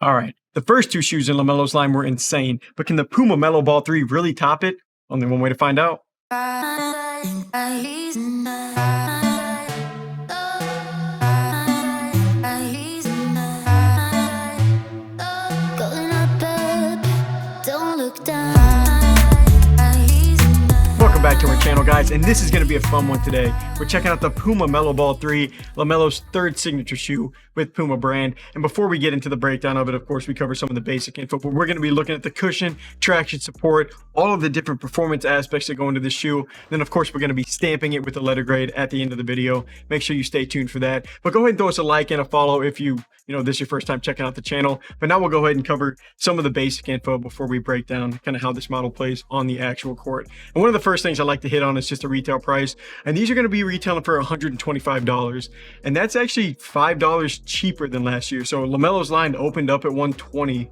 All right, the first two shoes in LaMelo's line were insane, but can the Puma Melo Ball 3 really top it? Only one way to find out. Welcome back to our channel, guys, and this is going to be a fun one today. We're checking out the Puma Melo Ball 3, LaMelo's third signature shoe with Puma brand. And before we get into the breakdown of it, of course, we cover some of the basic info, but we're going to be looking at the cushion, traction support, all of the different performance aspects that go into the shoe. Then, of course, we're going to be stamping it with the letter grade at the end of the video. Make sure you stay tuned for that. But go ahead and throw us a like and a follow if this is your first time checking out the channel. But now we'll go ahead and cover some of the basic info before we break down kind of how this model plays on the actual court. And one of the first things I like to hit on is just the retail price. And these are going to be retailing for $125. And that's actually $5 cheaper than last year. So LaMelo's line opened up at $120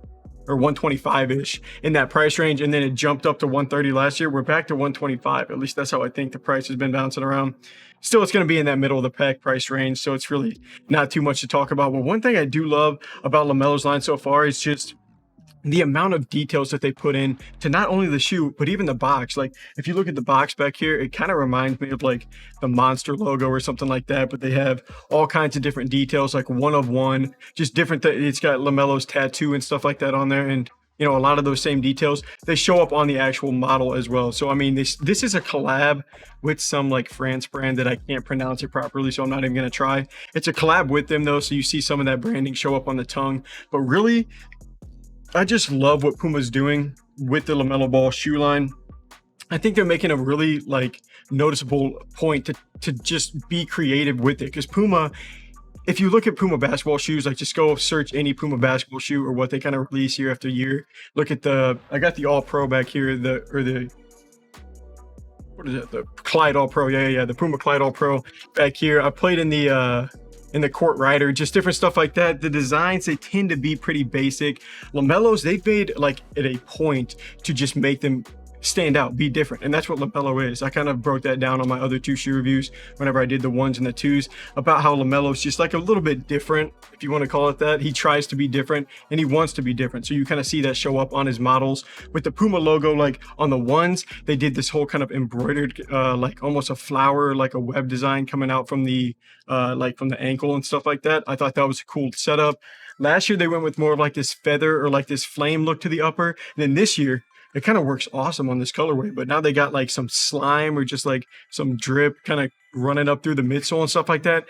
or $125-ish in that price range, and then it jumped up to $130 last year. We're back to $125. At least that's how I think the price has been bouncing around. Still, it's going to be in that middle of the pack price range, so it's really not too much to talk about. But one thing I do love about LaMelo's line so far is just the amount of details that they put in to not only the shoe, but even the box. Like, if you look at the box back here, it kind of reminds me of like the Monster logo or something like that, but they have all kinds of different details, like one of one, just different. It's got LaMelo's tattoo and stuff like that on there. And a lot of those same details, they show up on the actual model as well. So, I mean, this is a collab with some like France brand that I can't pronounce it properly, so I'm not even going to try. It's a collab with them though, so you see some of that branding show up on the tongue. But really, I just love what Puma's doing with the LaMelo Ball shoe line. I think they're making a really like noticeable point to just be creative with it, because Puma, if you look at Puma basketball shoes, like just go search any Puma basketball shoe or what they kind of release year after year. Look at I got the All Pro back here, what is it? The Clyde All Pro. Yeah, the Puma Clyde All Pro back here. I played in the Court Rider, just different stuff like that. The designs, they tend to be pretty basic. LaMelo's, they've made like it a point to just make them stand out, be different, and that's what LaMelo is. I kind of broke that down on my other two shoe reviews whenever I did the ones and the twos, about how LaMelo's just like a little bit different, if you want to call it that. He tries to be different and he wants to be different, so you kind of see that show up on his models. With the Puma logo, like on the ones, they did this whole kind of embroidered like almost a flower, like a web design coming out from the from the ankle and stuff like that. I thought that was a cool setup. Last year they went with more of like this feather or like this flame look to the upper, and then this year it kind of works awesome on this colorway, but now they got like some slime or just like some drip kind of running up through the midsole and stuff like that.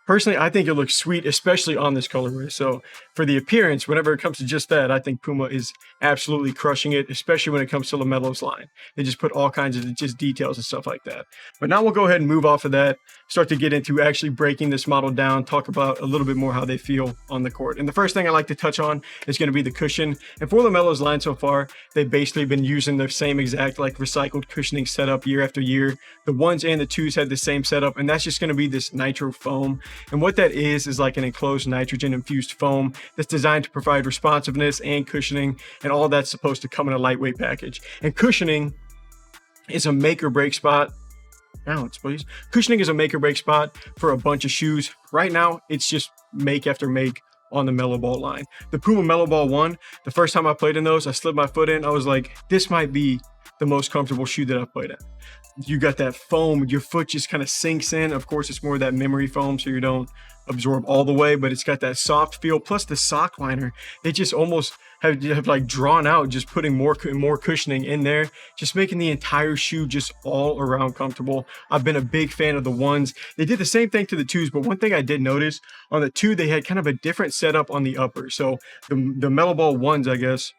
Personally, I think it looks sweet, especially on this colorway. So for the appearance, whenever it comes to just that, I think Puma is absolutely crushing it, especially when it comes to LaMelo's line. They just put all kinds of just details and stuff like that. But now we'll go ahead and move off of that, start to get into actually breaking this model down, talk about a little bit more how they feel on the court. And the first thing I like to touch on is going to be the cushion. And for LaMelo's line so far, they've basically been using their same exact like recycled cushioning setup year after year. The ones and the twos had the same setup, and that's just going to be this nitro foam. And what that is like an enclosed nitrogen infused foam that's designed to provide responsiveness and cushioning, and all that's supposed to come in a lightweight package. And cushioning is a make or break spot. Balance, please. Cushioning is a make or break spot for a bunch of shoes. Right now, it's just make after make on the Melo Ball line. The Puma Melo Ball 1, the first time I played in those, I slid my foot in. I was like, this might be the most comfortable shoe that I've played in. You got that foam, your foot just kind of sinks in. Of course, it's more of that memory foam, so you don't absorb all the way, but it's got that soft feel. Plus the sock liner, they just almost have like drawn out, just putting more cushioning in there, just making the entire shoe just all around comfortable. I've been a big fan of the ones. They did the same thing to the twos, but one thing I did notice on the two, they had kind of a different setup on the upper. So the Melo Ball ones, I guess,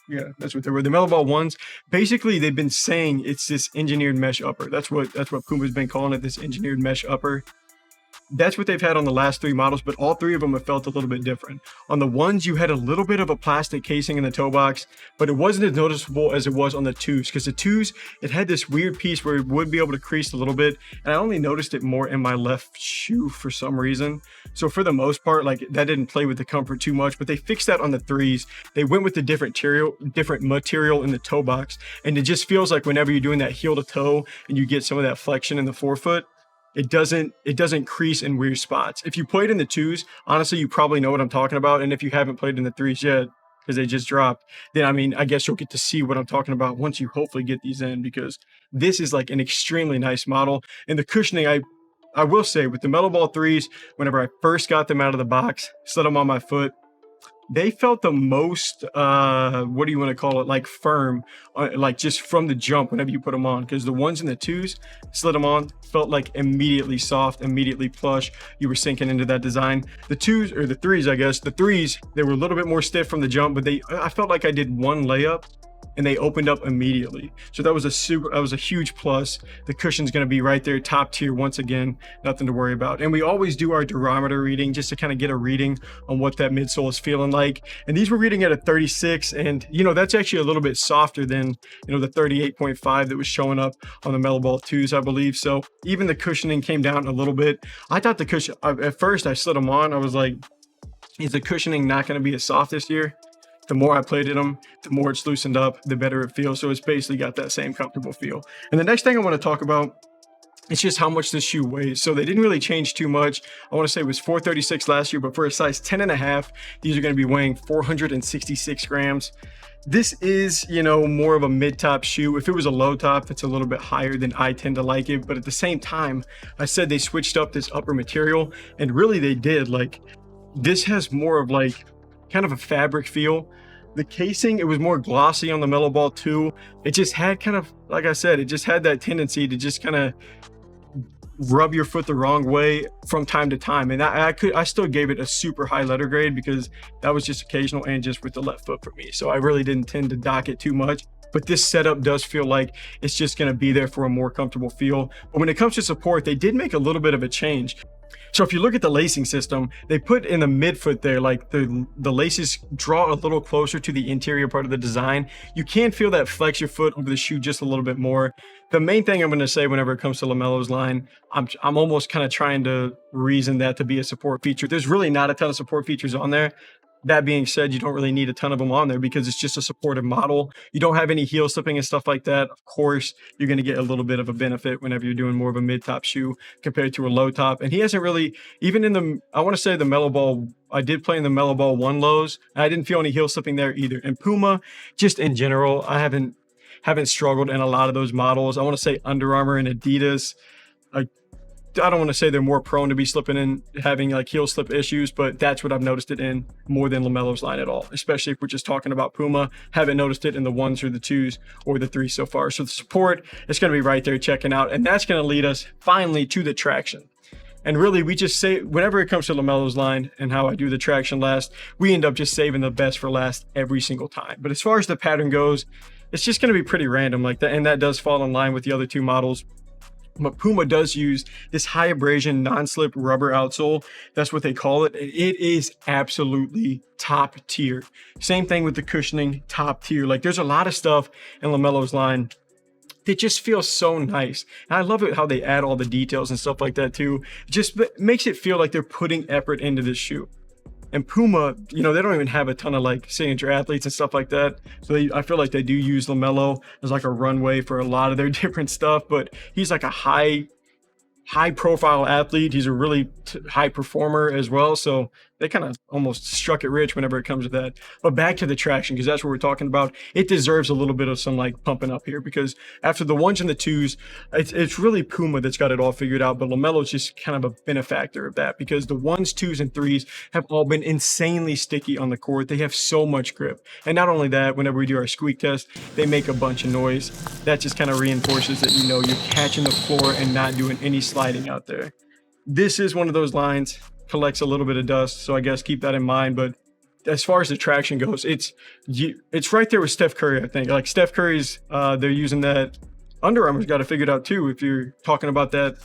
yeah, that's what they were. The Melo Ball ones, basically they've been saying it's this engineered mesh upper. That's what Puma's been calling it, this engineered mesh upper. That's what they've had on the last three models, but all three of them have felt a little bit different. On the ones, you had a little bit of a plastic casing in the toe box, but it wasn't as noticeable as it was on the twos, because the twos, it had this weird piece where it would be able to crease a little bit, and I only noticed it more in my left shoe for some reason. So for the most part, like, that didn't play with the comfort too much, but they fixed that on the threes. They went with the different material in the toe box, and it just feels like whenever you're doing that heel to toe and you get some of that flexion in the forefoot, it doesn't crease in weird spots. If you played in the 2s, honestly, you probably know what I'm talking about. And if you haven't played in the 3s yet, because they just dropped, then I mean, I guess you'll get to see what I'm talking about once you hopefully get these in, because this is like an extremely nice model. And the cushioning, I will say, with the Mellow Ball 3s, whenever I first got them out of the box, slid them on my foot, they felt the most, what do you want to call it, like firm, like just from the jump whenever you put them on. Because the ones in the 2s, slid them on, felt like immediately soft, immediately plush. You were sinking into that design. The 2s, or the 3s, I guess, the 3s, they were a little bit more stiff from the jump, but I felt like I did one layup and they opened up immediately. So that was a huge plus. The cushion's gonna be right there, top tier once again, nothing to worry about. And we always do our durometer reading just to kind of get a reading on what that midsole is feeling like. And these were reading at a 36, and you know, that's actually a little bit softer than, you know, the 38.5 that was showing up on the Mellow Ball 2s, I believe. So even the cushioning came down a little bit. I thought the cushion, at first I slid them on, I was like, is the cushioning not gonna be as soft this year? The more I played in them, the more it's loosened up, the better it feels. So it's basically got that same comfortable feel. And the next thing I want to talk about, it's just how much this shoe weighs. So they didn't really change too much. I want to say it was 436 last year, but for a size 10.5, these are going to be weighing 466 grams. This is, you know, more of a mid-top shoe. If it was a low top, it's a little bit higher than I tend to like it. But at the same time, I said they switched up this upper material, and really they did. Like, this has more of like kind of a fabric feel. The casing, it was more glossy on the Mellow Ball 2. It just had kind of, like I said, it just had that tendency to just kind of rub your foot the wrong way from time to time. And I still gave it a super high letter grade because that was just occasional and just with the left foot for me. So I really didn't tend to dock it too much. But this setup does feel like it's just going to be there for a more comfortable feel. But when it comes to support, they did make a little bit of a change. So if you look at the lacing system, they put in the midfoot there, like the laces draw a little closer to the interior part of the design. You can feel that flex your foot over the shoe just a little bit more. The main thing I'm going to say whenever it comes to LaMelo's line, I'm almost kind of trying to reason that to be a support feature. There's really not a ton of support features on there. That being said, you don't really need a ton of them on there because it's just a supportive model. You don't have any heel slipping and stuff like that. Of course, you're going to get a little bit of a benefit whenever you're doing more of a mid-top shoe compared to a low top. And he hasn't really, even in the, I want to say the Mellow Ball, I did play in the Mellow Ball 1 lows. And I didn't feel any heel slipping there either. And Puma, just in general, I haven't struggled in a lot of those models. I want to say Under Armour and Adidas, I don't want to say they're more prone to be slipping in, having like heel slip issues, but that's what I've noticed it in more than LaMelo's line at all, especially if we're just talking about Puma. Haven't noticed it in the 1s or the 2s or the 3s so far. So the support is going to be right there checking out, and that's going to lead us finally to the traction. And really, we just say, whenever it comes to LaMelo's line and how I do the traction last, we end up just saving the best for last every single time. But as far as the pattern goes, it's just going to be pretty random like that, and that does fall in line with the other 2 models. But Puma does use this high abrasion non-slip rubber outsole. That's what they call it. It is absolutely top tier. Same thing with the cushioning, top tier. Like, there's a lot of stuff in LaMelo's line that just feels so nice. And I love it how they add all the details and stuff like that too. It just makes it feel like they're putting effort into this shoe. And Puma, you know, they don't even have a ton of like signature athletes and stuff like that. So I feel like they do use LaMelo as like a runway for a lot of their different stuff, but he's like a high profile athlete. He's a really high performer as well. So they kind of almost struck it rich whenever it comes to that. But back to the traction, because that's what we're talking about. It deserves a little bit of some like pumping up here, because after the 1s and the 2s, it's really Puma that's got it all figured out. But LaMelo's just kind of a benefactor of that, because the 1s, 2s, and 3s have all been insanely sticky on the court. They have so much grip. And not only that, whenever we do our squeak test, they make a bunch of noise. That just kind of reinforces that, you know, you're catching the floor and not doing any sliding out there. This is one of those lines, collects a little bit of dust, so I guess keep that in mind. But as far as the traction goes, it's right there with Steph Curry, I think. Like Steph Curry's, they're using that. Under Armour's got it figured out too. If you're talking about that,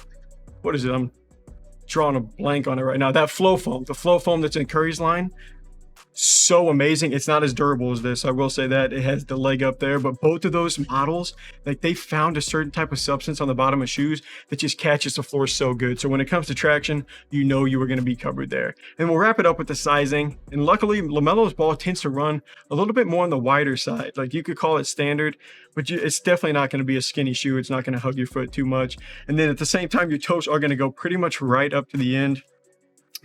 what is it? I'm drawing a blank on it right now. That flow foam, the flow foam that's in Curry's line, so amazing. It's not as durable as this, I will say that. It has the leg up there, but both of those models, like, they found a certain type of substance on the bottom of shoes that just catches the floor so good. So when it comes to traction, you know you were going to be covered there. And we'll wrap it up with the sizing. And luckily, LaMelo's ball tends to run a little bit more on the wider side. Like, you could call it standard, but it's definitely not going to be a skinny shoe. It's not going to hug your foot too much. And then at the same time, your toes are going to go pretty much right up to the end.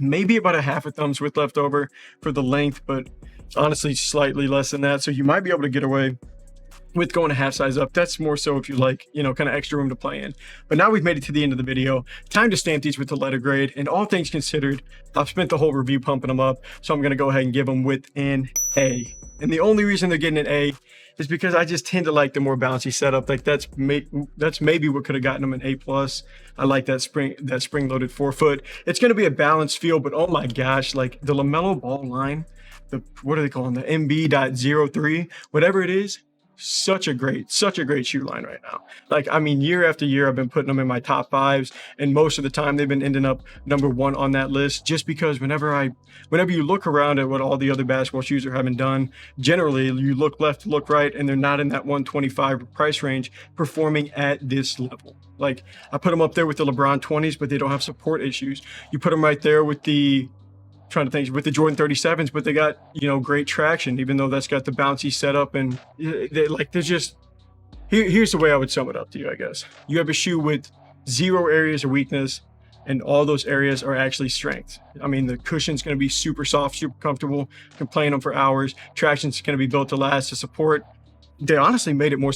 Maybe about a half a thumb's width left over for the length, but honestly slightly less than that. So you might be able to get away with going a half size up. That's more so if you like, you know, kind of extra room to play in. But now we've made it to the end of the video. Time to stamp these with the letter grade. And all things considered, I've spent the whole review pumping them up. So I'm going to go ahead and give them with an A. And the only reason they're getting an A is because I just tend to like the more bouncy setup. Like, that's maybe what could have gotten them an A+. I like that spring-loaded forefoot. It's going to be a balanced feel, but oh my gosh, like the LaMelo ball line, what are they calling, the MB.03, whatever it is, such a great shoe line right now. Like, I mean, year after year, I've been putting them in my top 5s, and most of the time they've been ending up #1 on that list, just because whenever you look around at what all the other basketball shoes are having done, generally you look left, look right, and they're not in that 125 price range performing at this level. Like, I put them up there with the LeBron 20s, but they don't have support issues. You put them right there with the with the Jordan 37s, but they got, you know, great traction, even though that's got the bouncy setup. And they're just, here's the way I would sum it up to you, I guess. You have a shoe with 0 areas of weakness, and all those areas are actually strengths. I mean, the cushion's going to be super soft, super comfortable. You can play in them for hours. Traction's going to be built to last. The support, they honestly made it more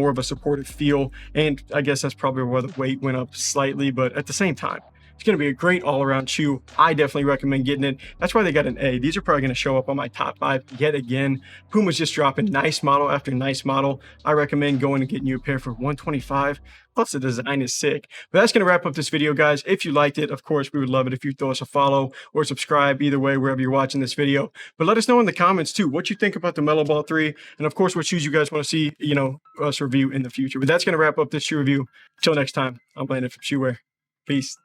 of a supportive feel. And I guess that's probably where the weight went up slightly, but at the same time, it's going to be a great all-around shoe. I definitely recommend getting it. That's why they got an A. These are probably going to show up on my top 5 yet again. Puma's just dropping nice model after nice model. I recommend going and getting you a pair for $125. Plus, the design is sick. But that's going to wrap up this video, guys. If you liked it, of course, we would love it if you throw us a follow or subscribe, either way, wherever you're watching this video. But let us know in the comments, too, what you think about the Melo Ball 3. And, of course, what shoes you guys want to see, you know, us review in the future. But that's going to wrap up this shoe review. Until next time, I'm Landon from Shoewear. Peace.